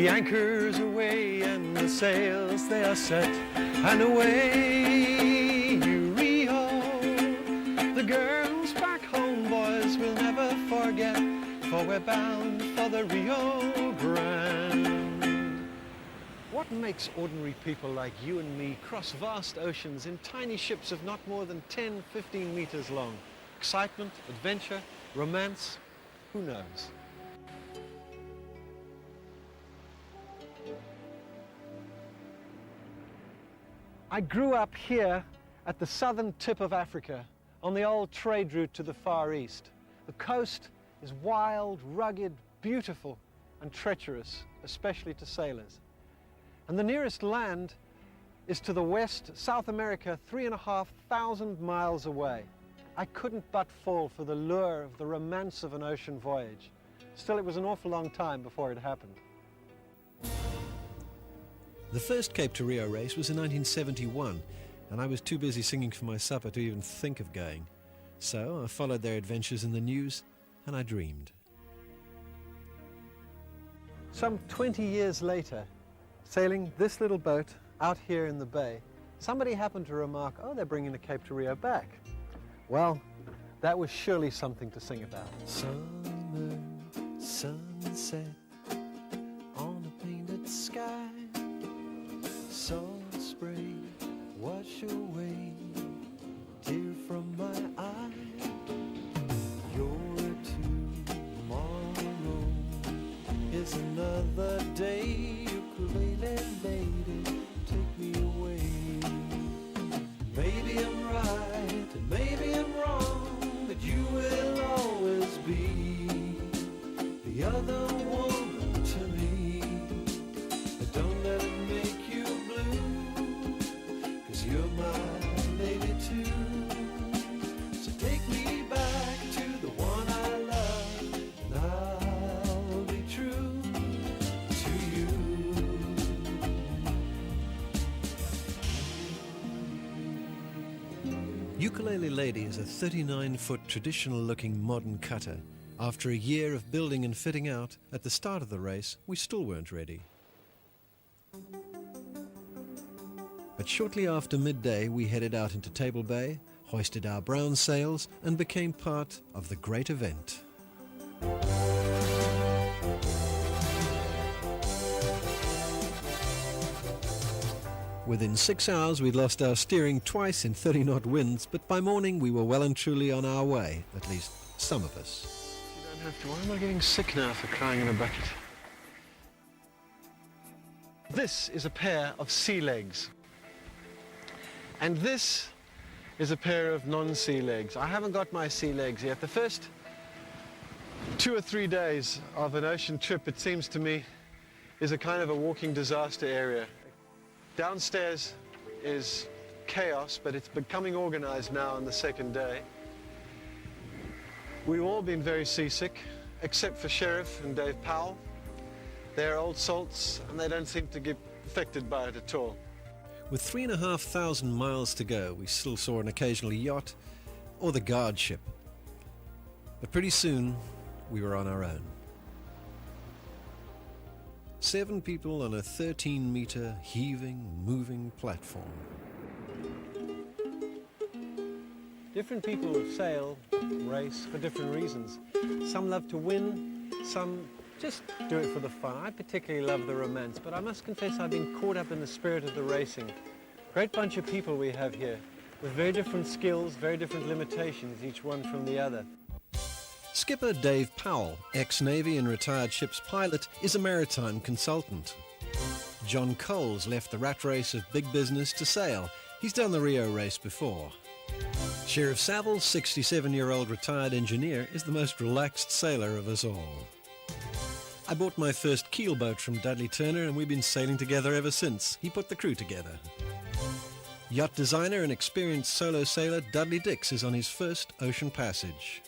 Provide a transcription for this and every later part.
The anchors aweigh and the sails they are set, and away you reel. The girls back home, boys, will never forget, for we're bound for the Rio Grande. What makes ordinary people like you and me cross vast oceans in tiny ships of not more than 10, 15 meters long? Excitement, adventure, romance, who knows? I grew up here at the southern tip of Africa, on the old trade route to the Far East. The coast is wild, rugged, beautiful, and treacherous, especially to sailors. And the nearest land is to the west, South America, 3,500 miles away. I couldn't but fall for the lure of the romance of an ocean voyage. Still, it was an awful long time before it happened. The first Cape to Rio race was in 1971, and I was too busy singing for my supper to even think of going. So I followed their adventures in the news, and I dreamed. Some 20 years later, sailing this little boat out here in the bay, somebody happened to remark, oh, they're bringing the Cape to Rio back. Well, that was surely something to sing about. Summer sunset on a painted sky, soft spray wash away tear from my eye. Your tomorrow is another day. Ukulele lady, take me away. Maybe I'm right and maybe I'm wrong, but you will always be the other woman to me. But don't let it make you blue, 'cause you're my lady too. So take me back to the one I love, and I'll be true to you. Ukulele Lady is a 39-foot traditional-looking modern cutter. After a year of building and fitting out, at the start of the race, we still weren't ready. But shortly after midday, we headed out into Table Bay, hoisted our brown sails, and became part of the great event. Within 6 hours, we'd lost our steering twice in 30-knot winds, but by morning we were well and truly on our way, at least some of us. You don't have to. Why am I getting sick now for crying in a bucket? This is a pair of sea legs. And this is a pair of non-sea legs. I haven't got my sea legs yet. The first 2 or 3 days of an ocean trip, it seems to me, is a kind of a walking disaster area. Downstairs is chaos, but it's becoming organized now on the second day. We've all been very seasick, except for Sheriff and Dave Powell. They're old salts, and they don't seem to get affected by it at all. With 3,500 miles to go, we still saw an occasional yacht or the guard ship. But pretty soon, we were on our own. 7 people on a 13-meter heaving, moving platform. Different people sail, race for different reasons. Some love to win, some just do it for the fun. I particularly love the romance, but I must confess I've been caught up in the spirit of the racing. Great bunch of people we have here, with very different skills, very different limitations, each one from the other. Skipper Dave Powell, ex-Navy and retired ship's pilot, is a maritime consultant. John Coles left the rat race of big business to sail. He's done the Rio race before. Sheriff Saville, 67-year-old retired engineer, is the most relaxed sailor of us all. I bought my first keelboat from Dudley Turner, and we've been sailing together ever since. He put the crew together. Yacht designer and experienced solo sailor Dudley Dix is on his first ocean passage.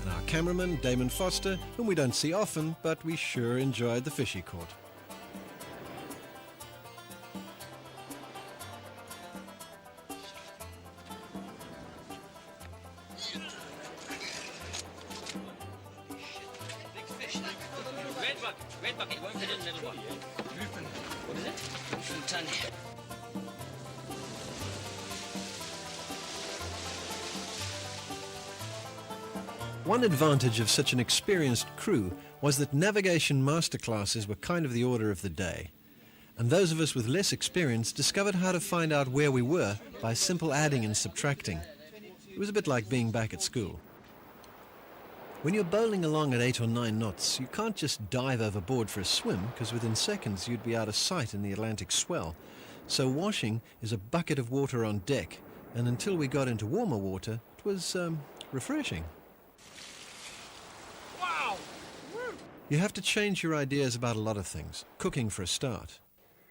And our cameraman, Damon Foster, whom we don't see often, but we sure enjoyed the fish he caught. Red bucket won't fit in, little one. What is it? Ton. One advantage of such an experienced crew was that navigation masterclasses were kind of the order of the day. And those of us with less experience discovered how to find out where we were by simple adding and subtracting. It was a bit like being back at school. When you're bowling along at 8 or 9 knots, you can't just dive overboard for a swim, because within seconds you'd be out of sight in the Atlantic swell. So washing is a bucket of water on deck, and until we got into warmer water, it was refreshing. Wow! You have to change your ideas about a lot of things, cooking for a start.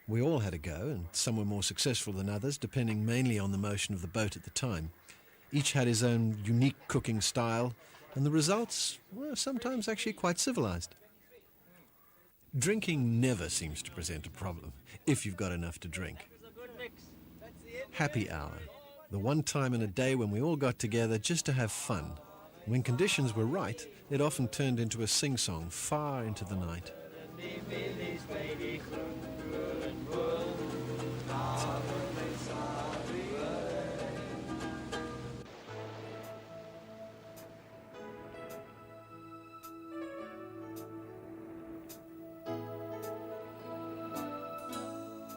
We all had a go, and some were more successful than others, depending mainly on the motion of the boat at the time. Each had his own unique cooking style, and the results were sometimes actually quite civilized. Drinking never seems to present a problem, if you've got enough to drink. Happy hour, the one time in a day when we all got together just to have fun. When conditions were right, it often turned into a sing-song far into the night.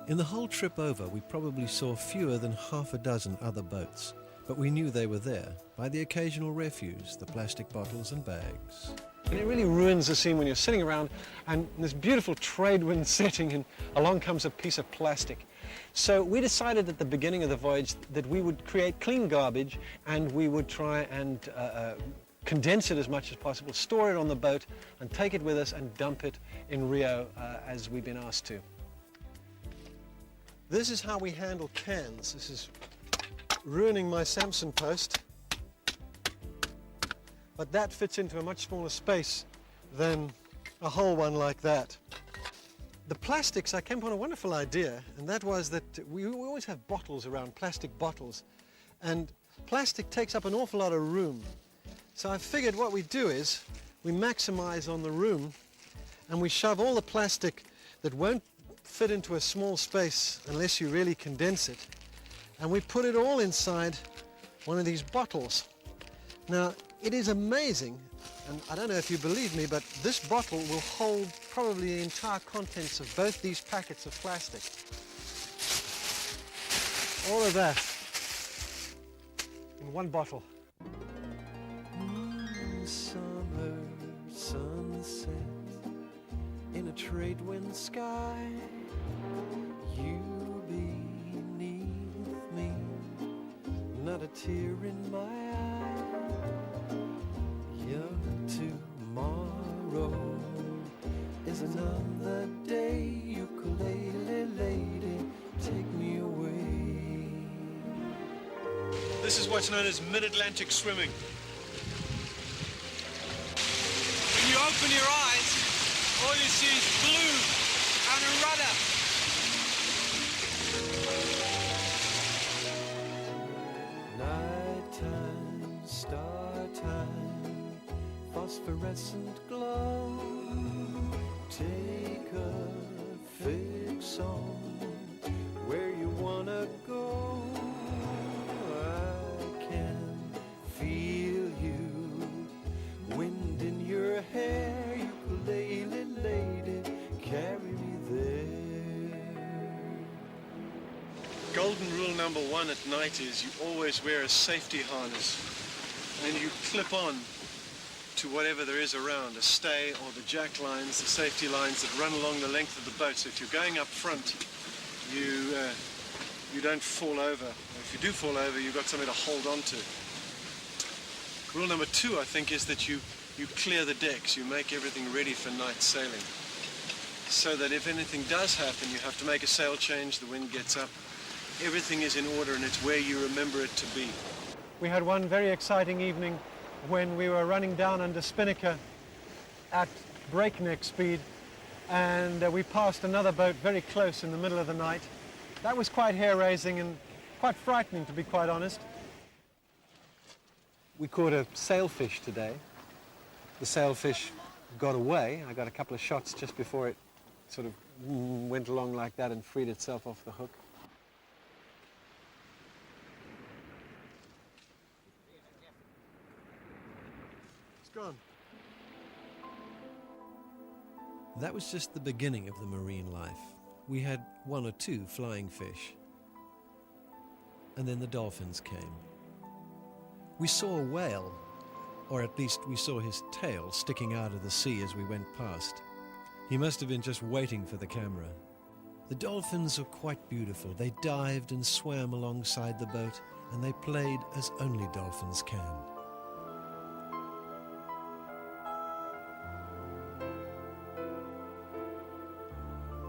In the whole trip over, we probably saw fewer than half a dozen other boats, but we knew they were there by the occasional refuse, the plastic bottles and bags. And it really ruins the scene when you're sitting around and this beautiful trade wind setting and along comes a piece of plastic. So we decided at the beginning of the voyage that we would create clean garbage and we would try and condense it as much as possible, store it on the boat and take it with us and dump it in Rio as we've been asked to. This is how we handle cans. This is ruining my Samson post. But that fits into a much smaller space than a whole one like that. The plastics, I came upon a wonderful idea, and that was that we always have bottles around, plastic bottles, and plastic takes up an awful lot of room. So I figured what we do is we maximize on the room and we shove all the plastic that won't fit into a small space unless you really condense it, and we put it all inside one of these bottles. Now, it is amazing, and I don't know if you believe me, but this bottle will hold probably the entire contents of both these packets of plastic. All of that in one bottle. Summer sunset in a trade wind sky, you beneath me, not a tear in my eye. Your tomorrow is another day, ukulele lady, take me away. This is what's known as mid-Atlantic swimming. When you open your eyes, all you see is blue and a rudder. Nighttime, star time, phosphorescent glow. Take a fix on where you wanna go. I can feel you, wind in your hair, ukulele lady, carry me there. Golden rule number one at night is you always wear a safety harness and you clip on to whatever there is around, a stay or the jack lines, the safety lines that run along the length of the boat. So if you're going up front, you don't fall over. If you do fall over, you've got something to hold on to. Rule number two, I think, is that you clear the decks. You make everything ready for night sailing, so that if anything does happen, you have to make a sail change, the wind gets up, everything is in order and it's where you remember it to be. We had one very exciting evening when we were running down under Spinnaker at breakneck speed, and we passed another boat very close in the middle of the night. That was quite hair-raising and quite frightening, to be quite honest. We caught a sailfish today. The sailfish got away. I got a couple of shots just before it sort of went along like that and freed itself off the hook. It's gone. That was just the beginning of the marine life. We had 1 or 2 flying fish. And then the dolphins came. We saw a whale, or at least we saw his tail sticking out of the sea as we went past. He must have been just waiting for the camera. The dolphins were quite beautiful. They dived and swam alongside the boat, and they played as only dolphins can.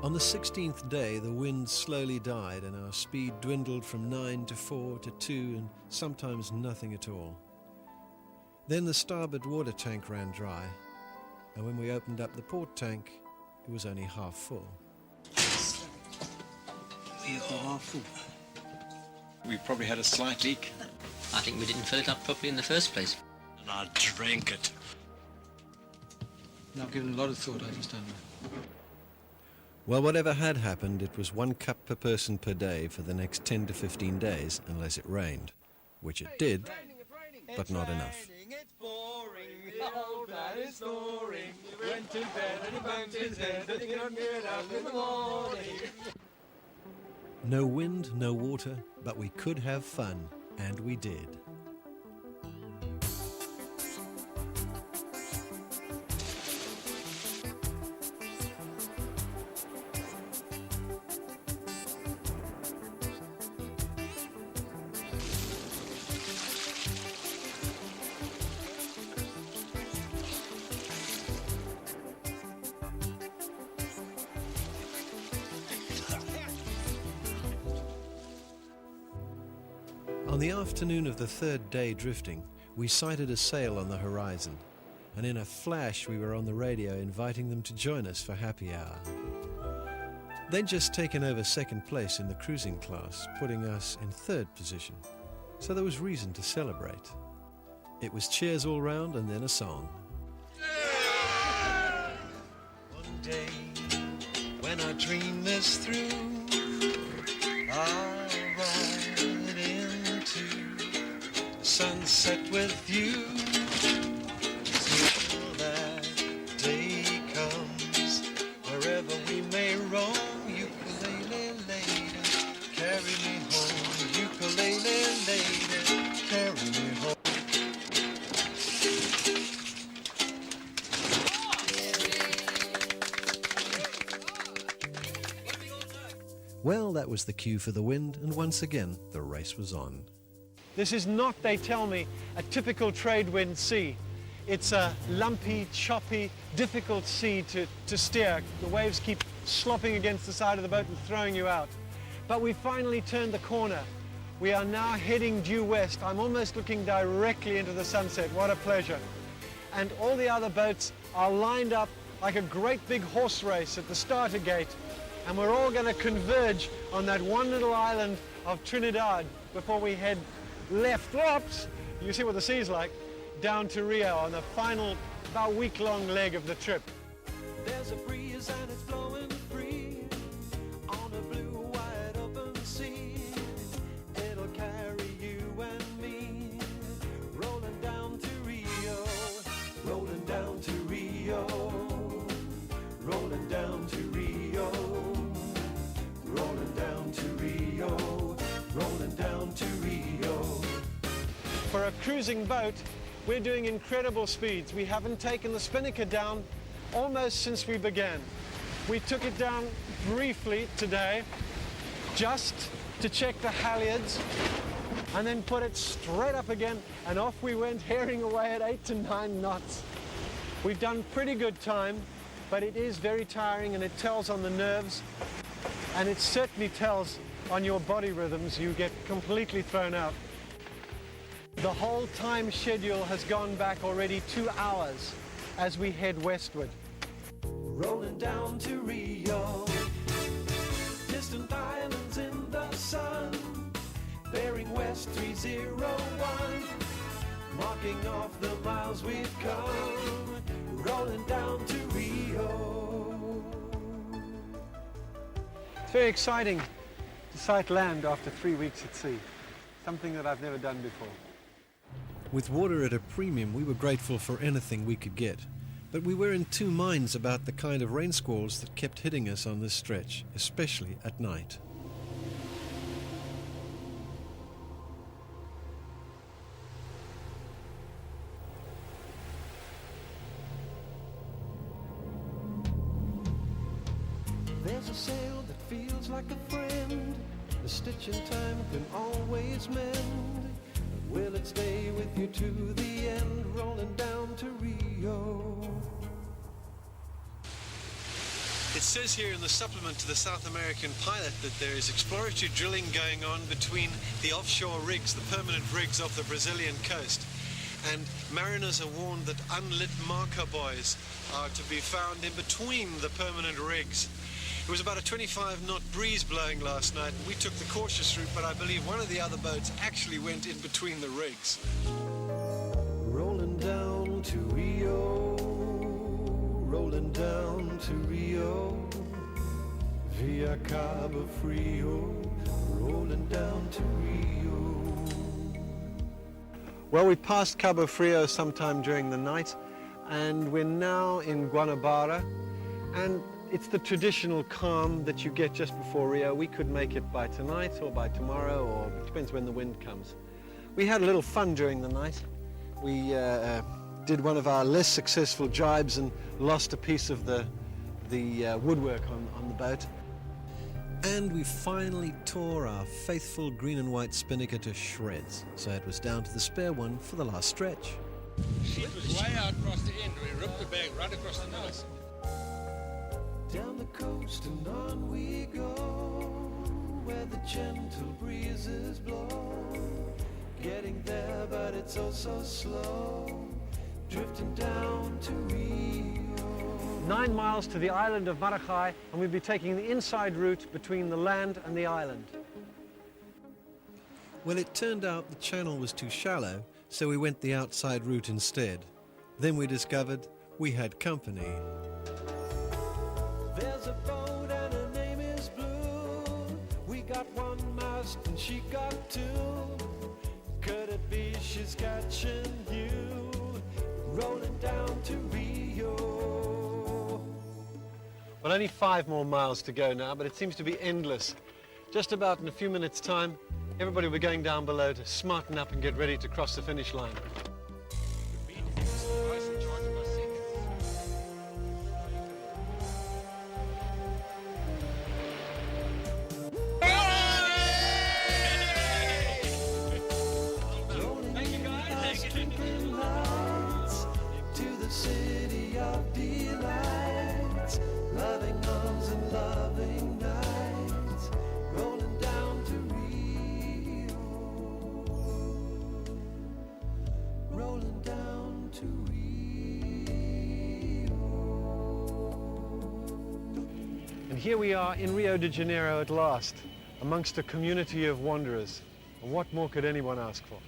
On the 16th day, the wind slowly died and our speed dwindled from 9 to 4 to 2 and sometimes nothing at all. Then the starboard water tank ran dry, and when we opened up the port tank, it was only half full. We probably had a slight leak. I think we didn't fill it up properly in the first place. And I drank it. I've given a lot of thought, I understand. Well, whatever had happened, it was 1 cup per person per day for the next 10 to 15 days, unless it rained, which it did, but not enough. It's boring, the old man is snoring. He went to bed and he banged his head and he couldn't get up in the morning. No wind, no water, but we could have fun, and we did. On the afternoon of the 3rd day drifting, we sighted a sail on the horizon, and in a flash we were on the radio inviting them to join us for happy hour. They'd just taken over 2nd place in the cruising class, putting us in 3rd position, so there was reason to celebrate. It was cheers all round and then a song. One day, when I dream this through, I'll ride into the sunset with you. Till that day comes, wherever we may roam, ukulele lady, carry me home. Ukulele lady, carry me home. Well, that was the cue for the wind, and once again, the race was on. This is not, they tell me, a typical trade wind sea. It's a lumpy, choppy, difficult sea to steer. The waves keep slopping against the side of the boat and throwing you out. But we finally turned the corner. We are now heading due west. I'm almost looking directly into the sunset. What a pleasure. And all the other boats are lined up like a great big horse race at the starter gate. And we're all going to converge on that one little island of Trinidad before we head left, whoops, you see what the sea's like, down to Rio on the final about week-long leg of the trip. There's a breeze and it's blowing free on a blue, wide open sea. It'll carry you and me rolling down to Rio, rolling down to Rio, rolling down to Rio, rolling down to Rio, rolling down to Rio. For a cruising boat, we're doing incredible speeds. We haven't taken the spinnaker down almost since we began. We took it down briefly today, just to check the halyards, and then put it straight up again, and off we went, herring away at 8 to 9 knots. We've done pretty good time, but it is very tiring, and it tells on the nerves, and it certainly tells on your body rhythms. You get completely thrown out. The whole time schedule has gone back already 2 hours as we head westward. Rolling down to Rio, distant islands in the sun, bearing west 301, marking off the miles we've come. rolling down to Rio. It's very exciting to sight land after 3 weeks at sea, something that I've never done before. With water at a premium, we were grateful for anything we could get. But we were in two minds about the kind of rain squalls that kept hitting us on this stretch, especially at night. There's a sail that feels like a friend. A stitch in time can always mend. Will it stay with you to the end? Rolling down to Rio. It says here in the supplement to the South American Pilot that there is exploratory drilling going on between the offshore rigs, the permanent rigs off the Brazilian coast. And mariners are warned that unlit marker buoys are to be found in between the permanent rigs. It was about a 25-knot breeze blowing last night, and we took the cautious route, but I believe one of the other boats actually went in between the rigs. Rolling down to Rio, rolling down to Rio, via Cabo Frio, rolling down to Rio. Well, we passed Cabo Frio sometime during the night, and we're now in Guanabara, and it's the traditional calm that you get just before Rio. We could make it by tonight or by tomorrow, or it depends when the wind comes. We had a little fun during the night. We did one of our less successful jibes and lost a piece of the woodwork on the boat. And we finally tore our faithful green and white spinnaker to shreds, so it was down to the spare one for the last stretch. Sheet was way out across the end. We ripped the bag right across the nose. Down the coast and on we go, where the gentle breezes blow. Getting there, but it's oh so slow, drifting down to Rio. 9 miles to the island of Maracay, and we'll be taking the inside route between the land and the island. Well, it turned out the channel was too shallow, so we went the outside route instead. Then we discovered we had company. There's a boat and her name is Blue. We got one mast and she got two. Could it be she's catching you? Rolling down to Rio. Well, only 5 more miles to go now, but it seems to be endless. Just about in a few minutes' time, everybody will be going down below to smarten up and get ready to cross the finish line. City of delights, loving arms and loving nights, rolling down to Rio, rolling down to Rio. And here we are in Rio de Janeiro at last, amongst a community of wanderers. And what more could anyone ask for?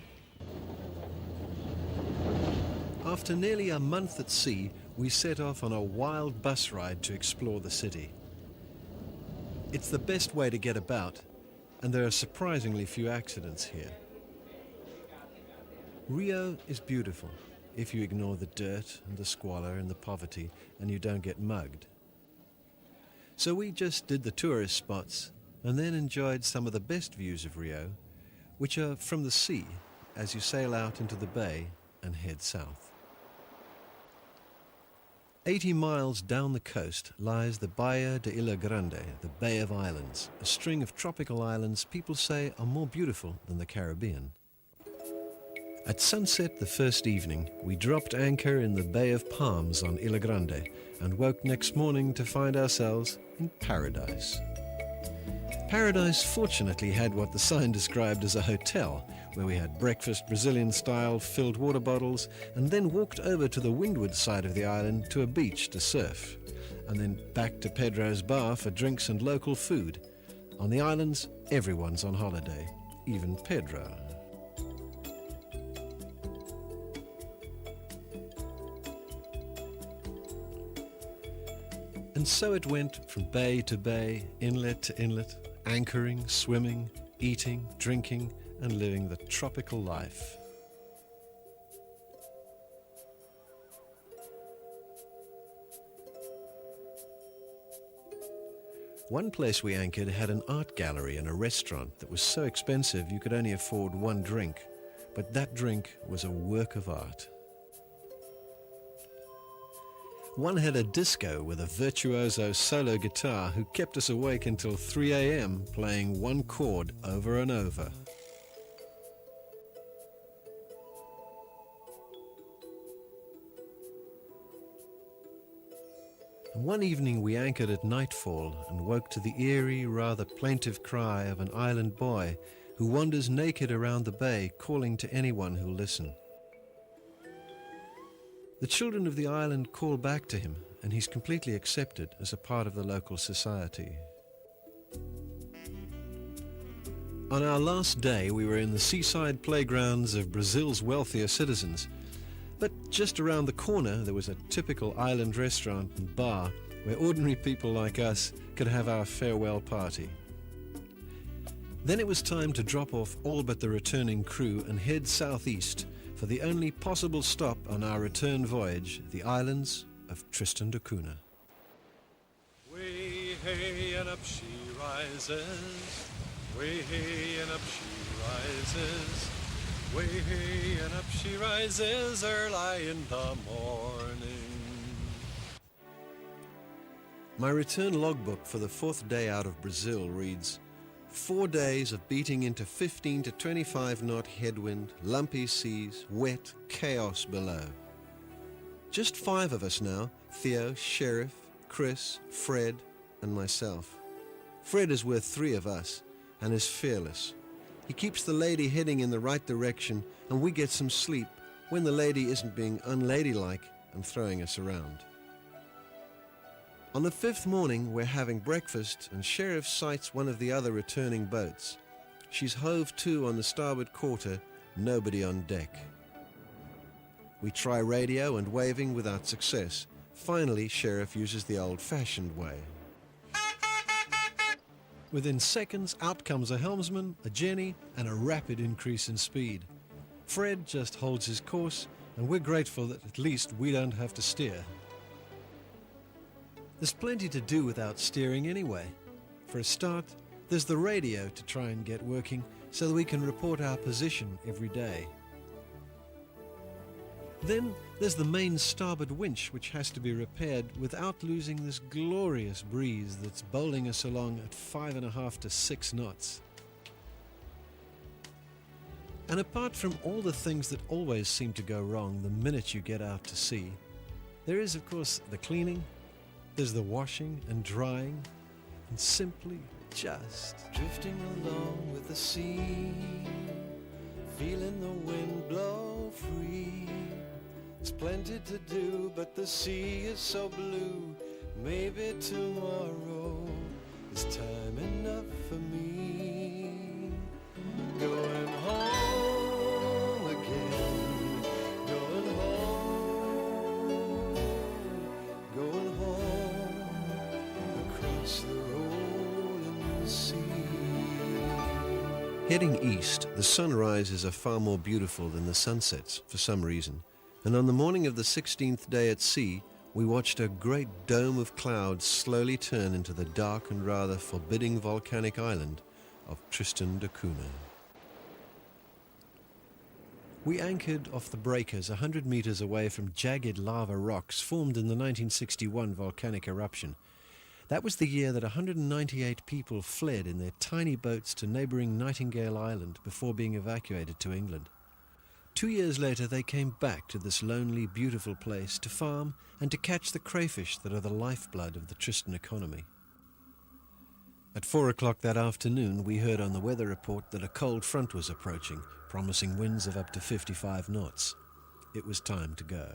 After nearly a month at sea, we set off on a wild bus ride to explore the city. It's the best way to get about, and there are surprisingly few accidents here. Rio is beautiful if you ignore the dirt and the squalor and the poverty and you don't get mugged. So we just did the tourist spots and then enjoyed some of the best views of Rio, which are from the sea as you sail out into the bay and head south. 80 miles down the coast lies the Bahia de Ilha Grande, the Bay of Islands, a string of tropical islands people say are more beautiful than the Caribbean. At sunset the first evening, we dropped anchor in the Bay of Palms on Ilha Grande and woke next morning to find ourselves in paradise. Paradise fortunately had what the sign described as a hotel, where we had breakfast Brazilian-style filled water bottles and then walked over to the windward side of the island to a beach to surf, and then back to Pedro's bar for drinks and local food. On the islands, everyone's on holiday, even Pedro. And so it went from bay to bay, inlet to inlet, anchoring, swimming, eating, drinking, and living the tropical life. One place we anchored had an art gallery and a restaurant that was so expensive you could only afford one drink, but that drink was a work of art. One had a disco with a virtuoso solo guitar who kept us awake until 3 a.m. playing one chord over and over. And one evening we anchored at nightfall and woke to the eerie, rather plaintive cry of an island boy who wanders naked around the bay calling to anyone who'll listen. The children of the island call back to him, and he's completely accepted as a part of the local society. On our last day, we were in the seaside playgrounds of Brazil's wealthier citizens. But just around the corner, there was a typical island restaurant and bar where ordinary people like us could have our farewell party. Then it was time to drop off all but the returning crew and head southeast for the only possible stop on our return voyage, the islands of Tristan da Cunha. Way hey and up she rises, way hey and up she rises, way hey and up she rises early in the morning. My return logbook for the 4th day out of Brazil reads, 4 days of beating into 15 to 25 knot headwind, lumpy seas, wet, chaos below. Just 5 of us now, Theo, Sheriff, Chris, Fred, and myself. Fred is worth 3 of us and is fearless. He keeps the lady heading in the right direction and we get some sleep when the lady isn't being unladylike and throwing us around. On the 5th morning, we're having breakfast and Sheriff sights one of the other returning boats. She's hove to on the starboard quarter, nobody on deck. We try radio and waving without success. Finally, Sheriff uses the old-fashioned way. Within seconds, out comes a helmsman, a jenny, and a rapid increase in speed. Fred just holds his course, and we're grateful that at least we don't have to steer. There's plenty to do without steering anyway. For a start, there's the radio to try and get working so that we can report our position every day. Then there's the main starboard winch, which has to be repaired without losing this glorious breeze that's bowling us along at 5.5 to 6 knots. And apart from all the things that always seem to go wrong the minute you get out to sea, there is, of course, the cleaning, there's the washing and drying, and simply just Drifting along with the sea, feeling the wind blow free. There's plenty to do, but the sea is so blue. Maybe tomorrow is time enough for me. Going home again, going home, going home across the rolling sea. heading east. The sunrises are far more beautiful than the sunsets for some reason. And on the morning of the 16th day at sea, we watched a great dome of clouds slowly turn into the dark and rather forbidding volcanic island of Tristan da Cunha. We anchored off the breakers 100 meters away from jagged lava rocks formed in the 1961 volcanic eruption. That was the year that 198 people fled in their tiny boats to neighboring Nightingale Island before being evacuated to England. 2 years later, they came back to this lonely, beautiful place to farm and to catch the crayfish that are the lifeblood of the Tristan economy. At 4 o'clock that afternoon, we heard on the weather report that a cold front was approaching, promising winds of up to 55 knots. It was time to go.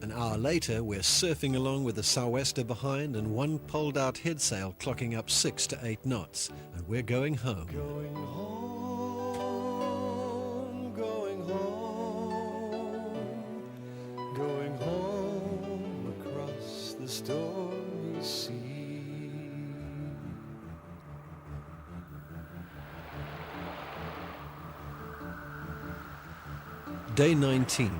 An hour later, we're surfing along with a sou'wester behind and one poled-out headsail clocking up 6 to 8 knots, and we're going home. Going home, going home, going home across stormy sea. Day 19.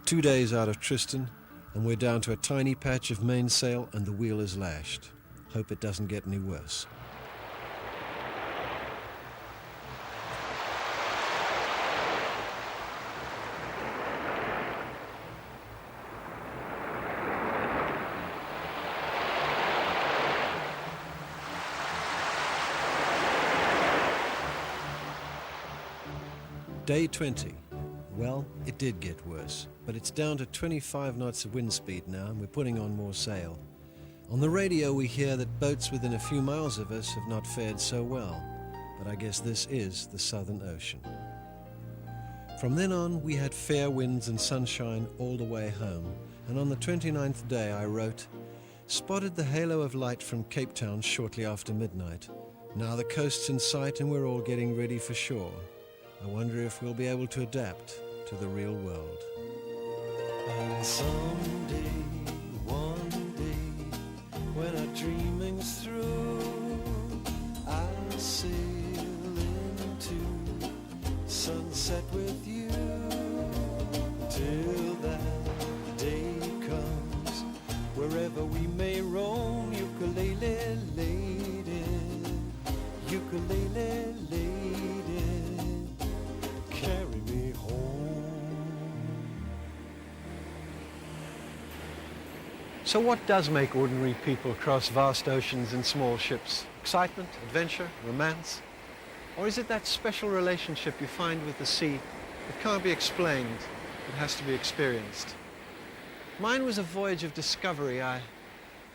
2 days out of Tristan, and we're down to a tiny patch of mainsail and the wheel is lashed. Hope it doesn't get any worse. Day 20. Well, it did get worse, but it's down to 25 knots of wind speed now and we're putting on more sail. On the radio we hear that boats within a few miles of us have not fared so well, but I guess this is the Southern Ocean. From then on we had fair winds and sunshine all the way home, and on the 29th day I wrote, "Spotted the halo of light from Cape Town shortly after midnight. Now the coast's in sight and we're all getting ready for shore. I wonder if we'll be able to adapt to the real world." And someday, one day, when our dreaming's through, I'll sail into sunset with you. Till that day comes, wherever we may roam, ukulele lady, ukulele lady, carry me home. So what does make ordinary people cross vast oceans in small ships? Excitement, adventure, romance? Or is it that special relationship you find with the sea that can't be explained, it has to be experienced? Mine was a voyage of discovery. I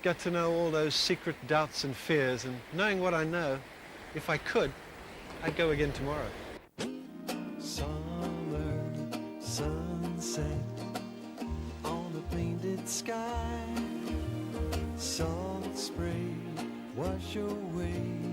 got to know all those secret doubts and fears, and knowing what I know, if I could, I'd go again tomorrow. Summer sunset on a painted sky, salt spray wash away